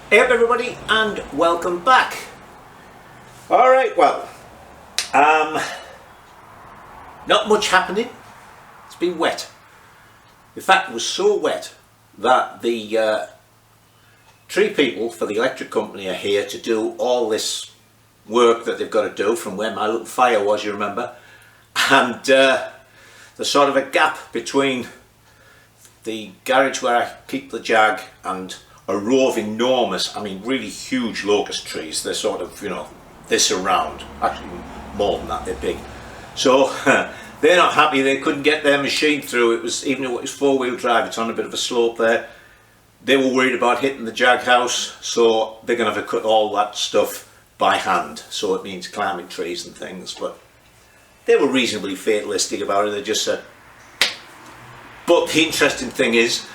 Hey up everybody and welcome back. Alright, well, not much happening. It's been wet. In fact, it was so wet that the tree people for the electric company are here to do all this work that they've got to do from where my little fire was, you remember. And there's sort of a gap between the garage where I keep the Jag and a row of enormous, I mean really huge locust trees. They're sort of, you know, this around, actually more than that, they're big. So they're not happy, they couldn't get their machine through. It was, even though it was four-wheel drive, it's on a bit of a slope there. They were worried about hitting the Jag house, so they're going to have to cut all that stuff by hand. So it means climbing trees and things, but they were reasonably fatalistic about it. They just said, but the interesting thing is,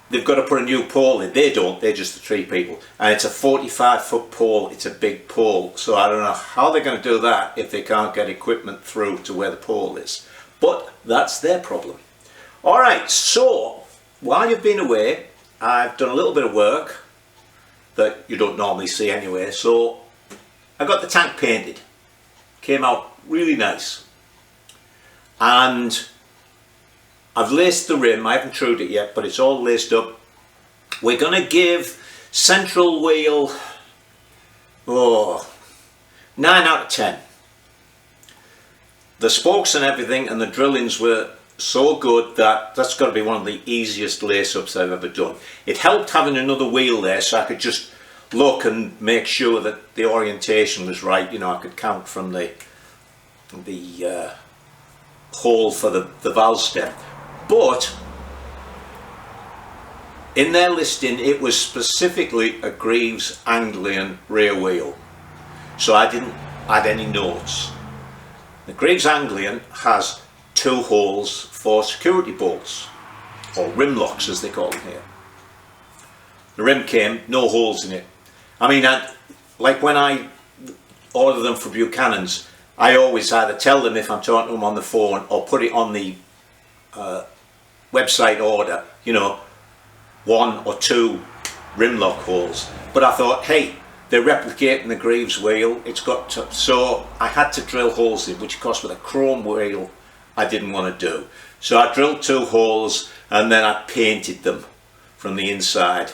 they've got to put a new pole in. They don't, they're just the tree people. And it's a 45-foot pole, it's a big pole. So I don't know how they're going to do that if they can't get equipment through to where the pole is. But that's their problem. Alright, so while you've been away, I've done a little bit of work that you don't normally see anyway. So I got the tank painted. Came out really nice. And I've laced the rim. I haven't trued it yet, but it's all laced up. We're going to give central wheel 9 out of 10. The spokes and everything and the drillings were so good that that's got to be one of the easiest lace-ups I've ever done. It helped having another wheel there so I could just look and make sure that the orientation was right. You know, I could count from the hole for the valve stem. But in their listing it was specifically a Greeves Anglian rear wheel, so I didn't add any notes. The Greeves Anglian has 2 holes for security bolts, or rim locks as they call them here. The rim came, no holes in it. I mean, like when I order them for Buchanan's, I always either tell them if I'm talking to them on the phone or put it on the website order, you know, 1 or 2 rim lock holes. But I thought, hey, they're replicating the Greeves wheel, it's got to, so I had to drill holes in, which of course with a chrome wheel I didn't want to do. So I drilled 2 holes and then I painted them from the inside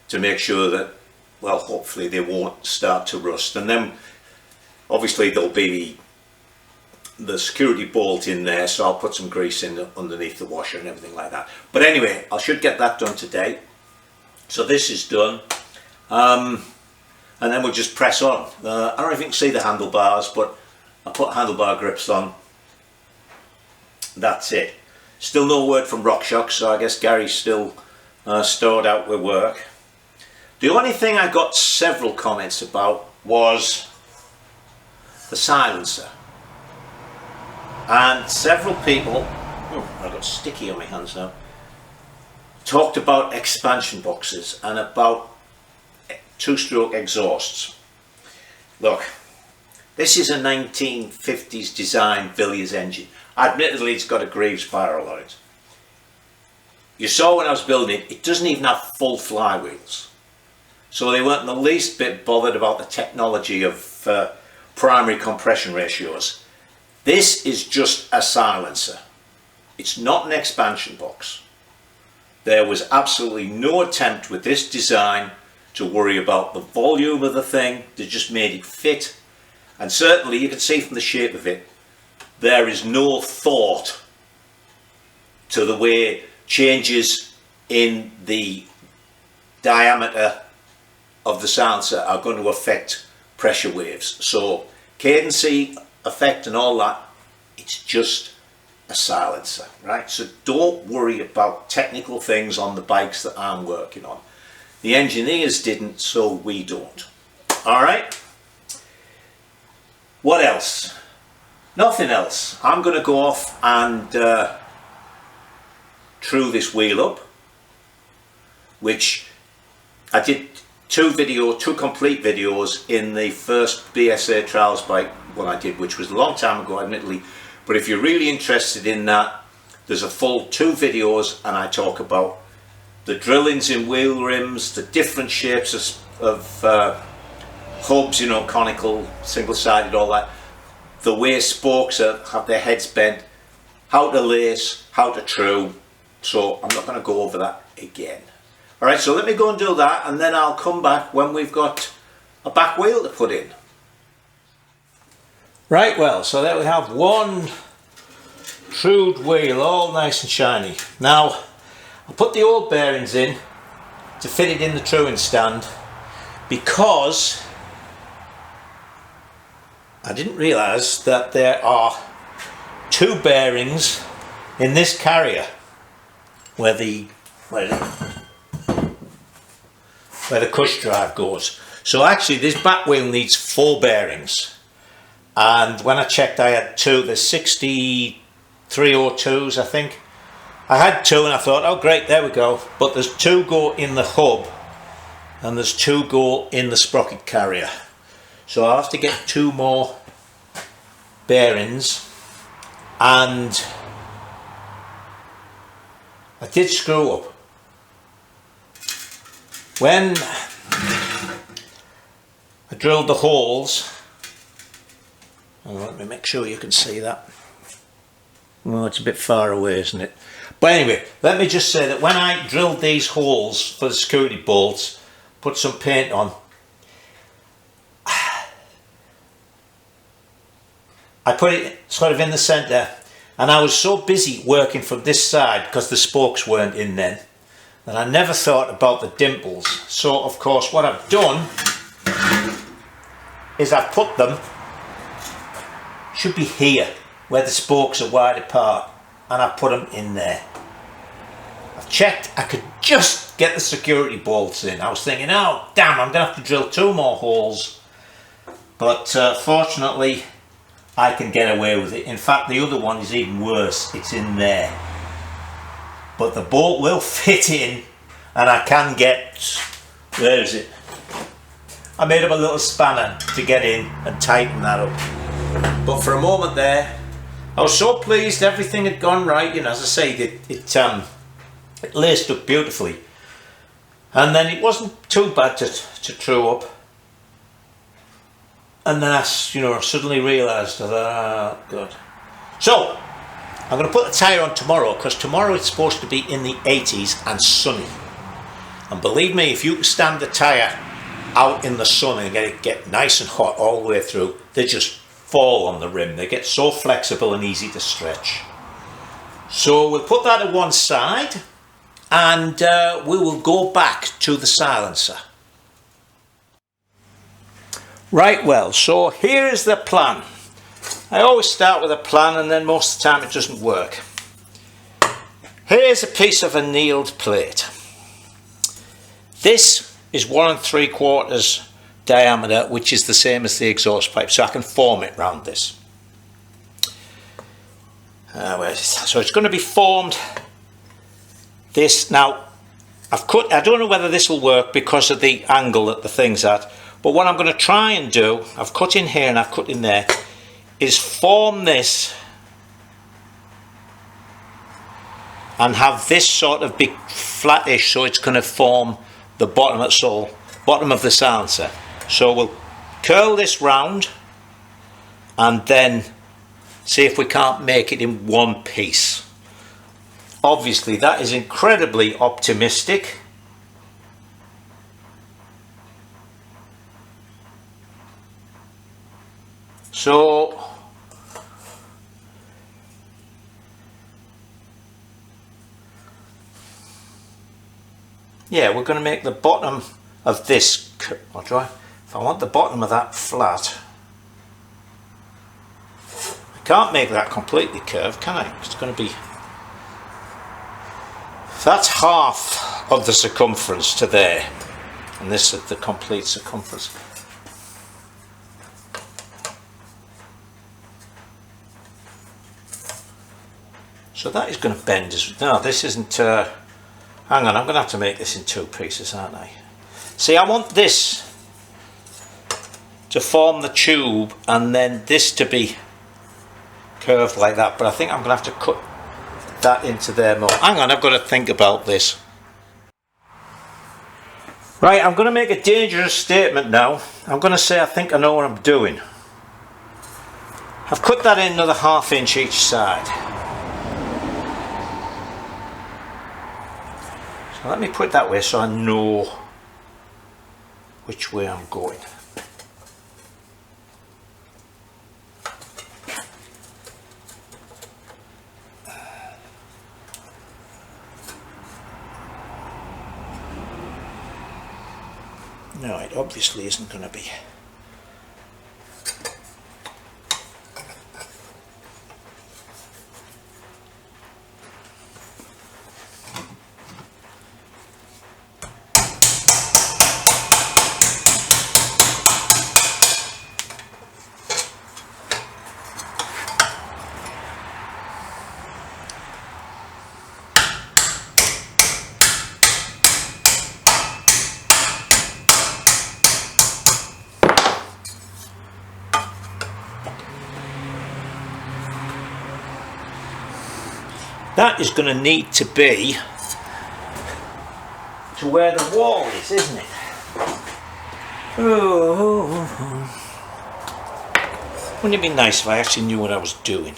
to make sure that, well, hopefully they won't start to rust. And then obviously there'll be the security bolt in there, so I'll put some grease in underneath the washer and everything like that. But anyway, I should get that done today. So this is done, and then we'll just press on. I don't know if you can see the handlebars, but I put handlebar grips on. That's it. Still no word from RockShox, so I guess Gary's still stored out with work. The only thing I got several comments about was the silencer. And several people, I got sticky on my hands now, talked about expansion boxes and about 2-stroke exhausts. Look, this is a 1950s design Villiers engine. Admittedly, it's got a Greeves barrel on it. You saw when I was building it, it doesn't even have full flywheels. So they weren't the least bit bothered about the technology of primary compression ratios. This is just a silencer. It's not an expansion box. There was absolutely no attempt with this design to worry about the volume of the thing. They just made it fit. And certainly you can see from the shape of it, there is no thought to the way changes in the diameter of the silencer are going to affect pressure waves. So cadency effect and all that, it's just a silencer, right? So don't worry about technical things on the bikes that I'm working on. The engineers didn't, so we don't. All right, what else? Nothing else. I'm going to go off and true this wheel up, which I did 2 complete videos in the first BSA trials bike one I did, which was a long time ago admittedly, but if you're really interested in that, there's a full 2 videos and I talk about the drillings in wheel rims, the different shapes of hubs, you know, conical, single-sided, all that, the way spokes have their heads bent, how to lace, how to true. So I'm not going to go over that again. Alright, so let me go and do that, and then I'll come back when we've got a back wheel to put in. Right, well, so there we have one trued wheel, all nice and shiny. Now, I put the old bearings in to fit it in the truing stand because I didn't realise that there are two bearings in this carrier where the cush drive goes. So actually this back wheel needs 4 bearings, and when I checked I had 2. There's 6302s I think. I had 2 and I thought, oh great, there we go, but there's 2 go in the hub and there's 2 go in the sprocket carrier, so I'll have to get 2 more bearings. And I did screw up when I drilled the holes. Oh, let me make sure you can see that. Well, it's a bit far away, isn't it? But anyway, let me just say that when I drilled these holes for the security bolts, put some paint on, I put it sort of in the centre, and I was so busy working from this side because the spokes weren't in then that I never thought about the dimples. So of course what I've done is I've put them, should be here where the spokes are wide apart, and I put them in there. I've checked, I could just get the security bolts in. I was thinking, oh damn, I'm going to have to drill 2 more holes, but fortunately I can get away with it. In fact, the other one is even worse, it's in there. But the bolt will fit in, and I can get, where is it? I made up a little spanner to get in and tighten that up. But for a moment there, I was so pleased everything had gone right. You know, as I say, it laced up beautifully. And then it wasn't too bad to true up. And then I, you know, suddenly realised that, God. So, I'm going to put the tyre on tomorrow, because tomorrow it's supposed to be in the 80s and sunny. And believe me, if you can stand the tyre out in the sun and get nice and hot all the way through, they just fall on the rim. They get so flexible and easy to stretch. So we'll put that at one side, and we will go back to the silencer. Right, well, so here is the plan. I always start with a plan, and then most of the time it doesn't work. Here's a piece of annealed plate. This is 1 3/4 diameter, which is the same as the exhaust pipe, so I can form it round this. Where is it? So it's going to be formed this. Now I've cut, I don't know whether this will work because of the angle that the thing's at, but what I'm going to try and do, I've cut in here and I've cut in there, is form this and have this sort of big flattish, so it's going to form the bottom of the silencer. So we'll curl this round and then see if we can't make it in one piece. Obviously that is incredibly optimistic. So yeah, we're going to make the bottom of this, I'll try, if I want the bottom of that flat, I can't make that completely curved, can I? It's going to be, that's half of the circumference to there, and this is the complete circumference. So that is going to bend as, no, this isn't, hang on, I'm going to have to make this in 2 pieces, aren't I? See, I want this to form the tube and then this to be curved like that, but I think I'm going to have to cut that into there more. Hang on, I've got to think about this. Right, I'm going to make a dangerous statement now. I'm going to say I think I know what I'm doing. I've cut that in another 1/2 inch each side. So let me put it that way so I know which way I'm going. No, it obviously isn't going to be. That is going to need to be to where the wall is, isn't it? Oh. Wouldn't it be nice if I actually knew what I was doing?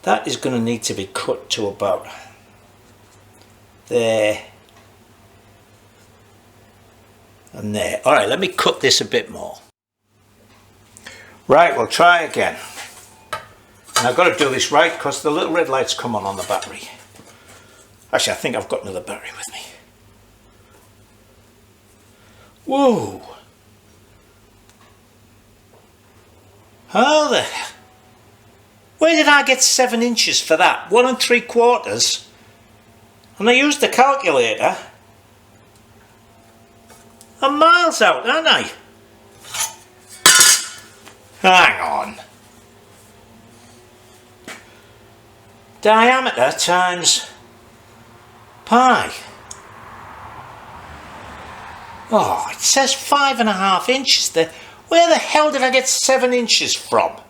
That is going to need to be cut to about there and there. Alright, let me cut this a bit more. Right, we'll try again. And I've got to do this right because the little red lights come on the battery. Actually, I think I've got another battery with me. Whoa! How the... Where did I get 7 inches for that? 1 3/4. And I used the calculator. I'm miles out, aren't I? Hang on. Diameter times pi. Oh, it says 5.5 inches there. Where the hell did I get 7 inches from?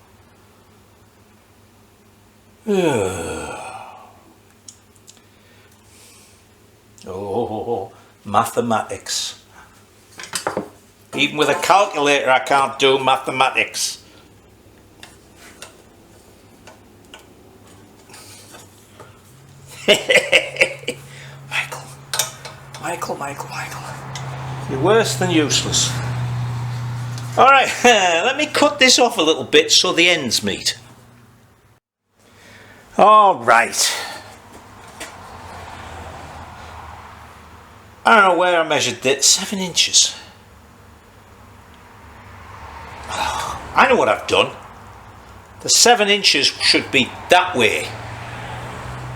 Oh, mathematics. Even with a calculator I can't do mathematics. Michael. You're worse than useless. Alright, let me cut this off a little bit so the ends meet. Alright. I don't know where I measured it. 7 inches. I know what I've done. The 7 inches should be that way.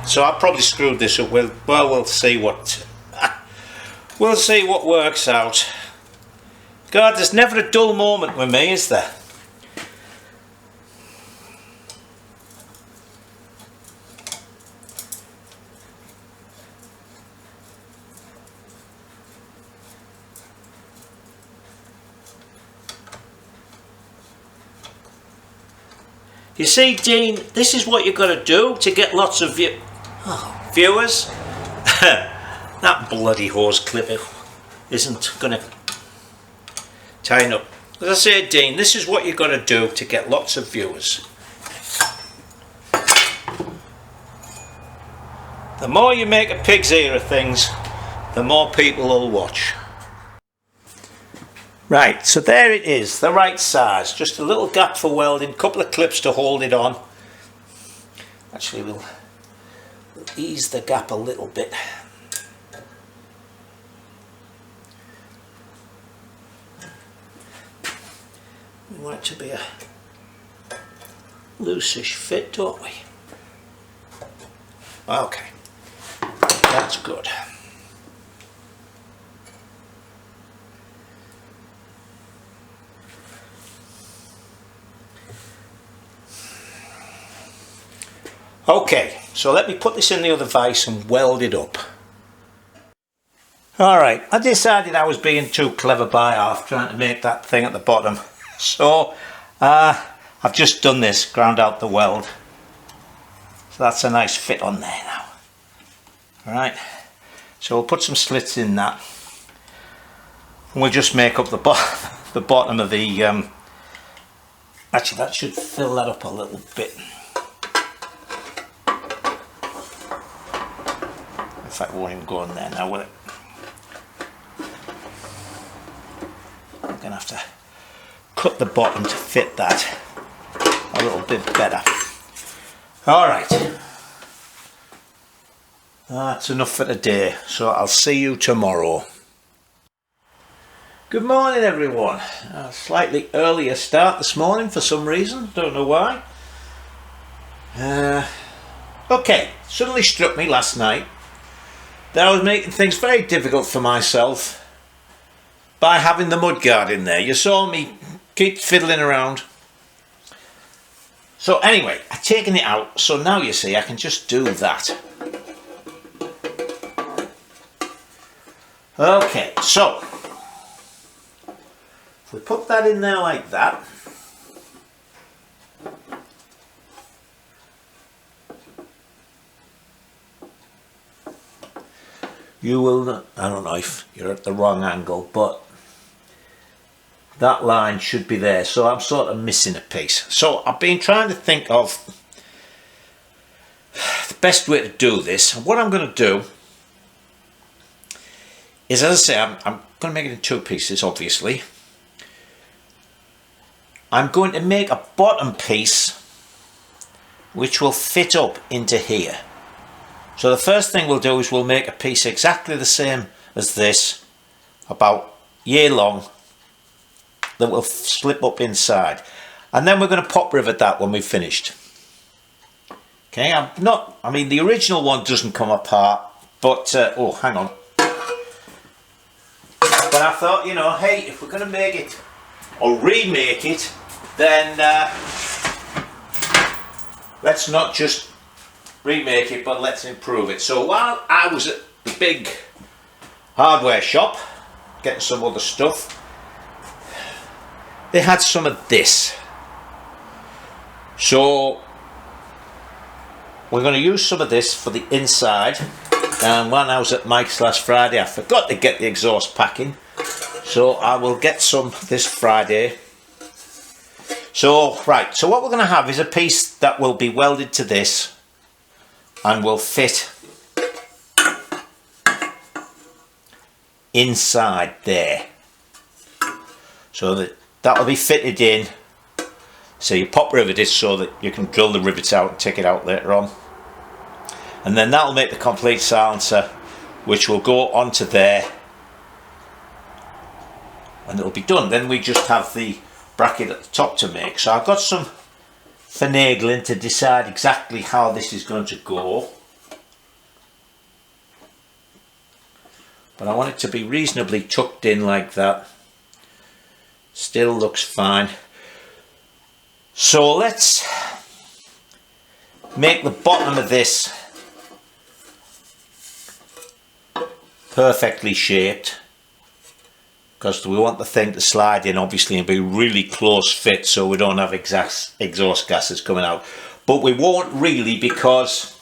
So I probably screwed this up. Well, we'll see what... we'll see what works out. God, there's never a dull moment with me, is there? You see, Dean, this is what you've got to do to get lots of viewers. That bloody hose clipper isn't going to tighten up. As I say, Dean, this is what you've got to do to get lots of viewers. The more you make a pig's ear of things, the more people will watch. Right, so there it is, the right size. Just a little gap for welding, a couple of clips to hold it on. Actually, we'll ease the gap a little bit. We want it to be a loosish fit, don't we? Okay, that's good. Okay, so let me put this in the other vise and weld it up. Alright, I decided I was being too clever by half trying to make that thing at the bottom. So, I've just done this, ground out the weld. So that's a nice fit on there now. Alright, so we'll put some slits in that. And we'll just make up the bottom of the... actually, that should fill that up a little bit. In fact, we won't even go in there now, will it? We're going to have to cut the bottom to fit that a little bit better. Alright. That's enough for today, so I'll see you tomorrow. Good morning everyone. A slightly earlier start this morning for some reason, don't know why. Okay, suddenly struck me last night that I was making things very difficult for myself by having the mudguard in there. You saw me keep fiddling around. So anyway, I've taken it out, so now you see I can just do that. Okay, so if we put that in there like that, you will, I don't know if you're at the wrong angle, but that line should be there, so I'm sort of missing a piece. So I've been trying to think of the best way to do this, and what I'm going to do is, as I say, I'm going to make it in two pieces, obviously. I'm going to make a bottom piece which will fit up into here. So the first thing we'll do is we'll make a piece exactly the same as this, about year long, that will slip up inside. And then we're going to pop rivet that when we've finished. Okay, I mean the original one doesn't come apart, but, oh, hang on. But I thought, you know, hey, if we're going to make it or remake it, then let's not just remake it, but let's improve it. So while I was at the big hardware shop getting some other stuff, they had some of this. So we're going to use some of this for the inside. And when I was at Mike's last Friday, I forgot to get the exhaust packing, so I will get some this Friday. So right, so what we're going to have is a piece that will be welded to this and will fit inside there, so that will be fitted in. So you pop rivet it so that you can drill the rivets out and take it out later on. And then that'll make the complete silencer, which will go onto there, and it'll be done. Then we just have the bracket at the top to make. So I've got some finagling to decide exactly how this is going to go, but I want it to be reasonably tucked in like that. Still looks fine. So let's make the bottom of this perfectly shaped, because we want the thing to slide in obviously and be really close fit so we don't have exhaust gases coming out. But we won't really, because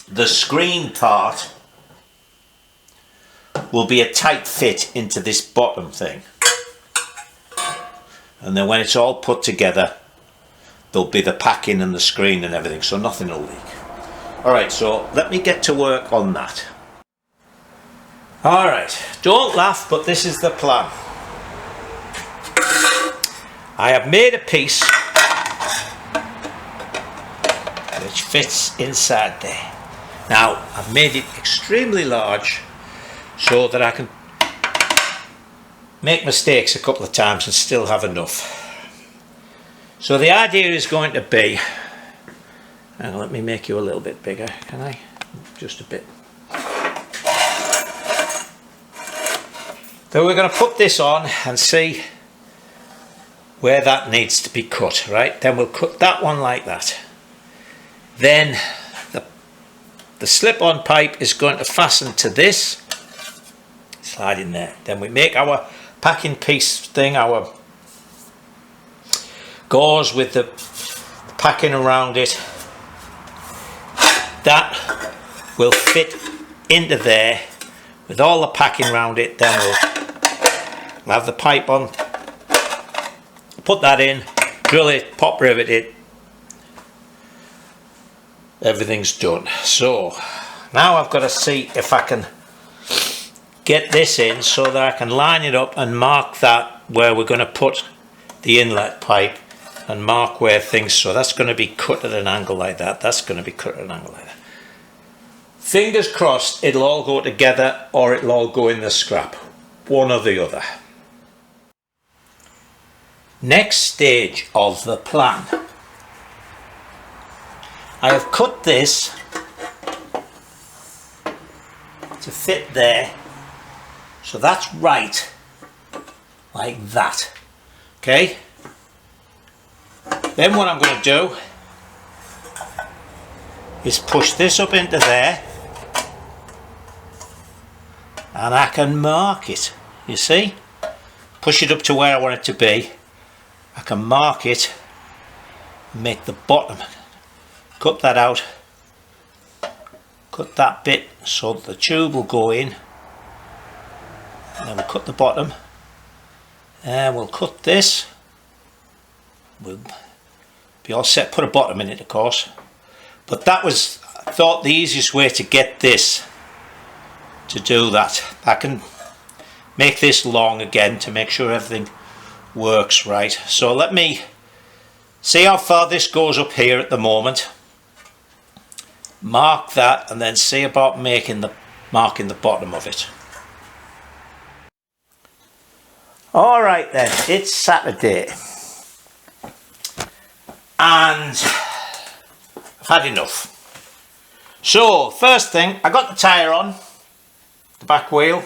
the screen part will be a tight fit into this bottom thing, and then when it's all put together there'll be the packing and the screen and everything, so nothing will leak. Alright, so let me get to work on that. Alright, don't laugh, but this is the plan. I have made a piece which fits inside there. Now, I've made it extremely large so that I can make mistakes a couple of times and still have enough. So the idea is going to be, and let me make you a little bit bigger, can I? Just a bit. So we're going to put this on and see where that needs to be cut, right? Then we'll cut that one like that. Then the slip-on pipe is going to fasten to this, slide in there. Then we make our packing piece thing, our gauze with the packing around it. that will fit into there with all the packing around it. Then we'll have the pipe on, put that in, drill it, pop rivet it, everything's done. So now I've got to see if I can get this in so that I can line it up and mark that where we're going to put the inlet pipe, and mark where things, so that's going to be cut at an angle like that, that's going to be cut at an angle like that. Fingers crossed it'll all go together, or it'll all go in the scrap, one or the other. Next stage of the plan. I have cut this to fit there, so that's right, like that. Okay, then what I'm going to do is push this up into there, and I can mark it, you see, push it up to where I want it to be. I can mark it, make the bottom, cut that out, cut that bit so that the tube will go in, and then we'll cut the bottom, and we'll cut this, we'll be all set, put a bottom in it of course, but that was, I thought, the easiest way to get this, to do that. I can make this long again to make sure everything works right. So let me see how far this goes up here at the moment, mark that, and then see about marking the bottom of it. Alright then, it's Saturday and I've had enough. So first thing, I got the tyre on the back wheel,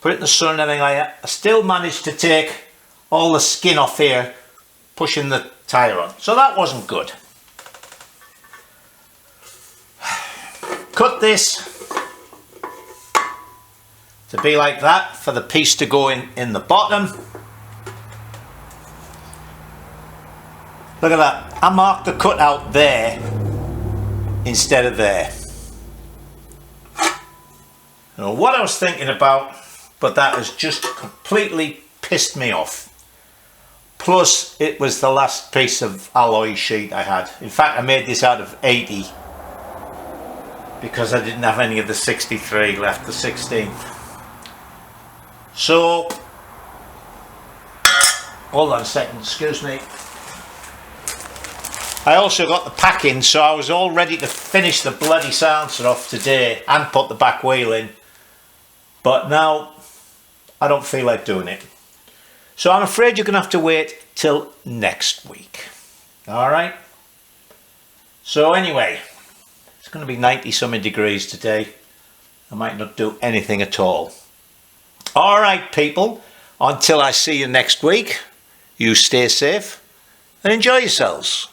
put it in the sun and everything like that. I still managed to take all the skin off here pushing the tyre on, so that wasn't good. Cut this to be like that for the piece to go in the bottom. Look at that, I marked the cut out there instead of there. I don't know what I was thinking about, but that has just completely pissed me off. Plus it was the last piece of alloy sheet I had. In fact, I made this out of 80 because I didn't have any of the 63 left, the 16th. So, hold on a second, excuse me. I also got the packing, so I was all ready to finish the bloody silencer off today and put the back wheel in. But now, I don't feel like doing it. So I'm afraid you're going to have to wait till next week. Alright? So anyway, it's going to be 90-something degrees today. I might not do anything at all. Alright people, until I see you next week, you stay safe and enjoy yourselves.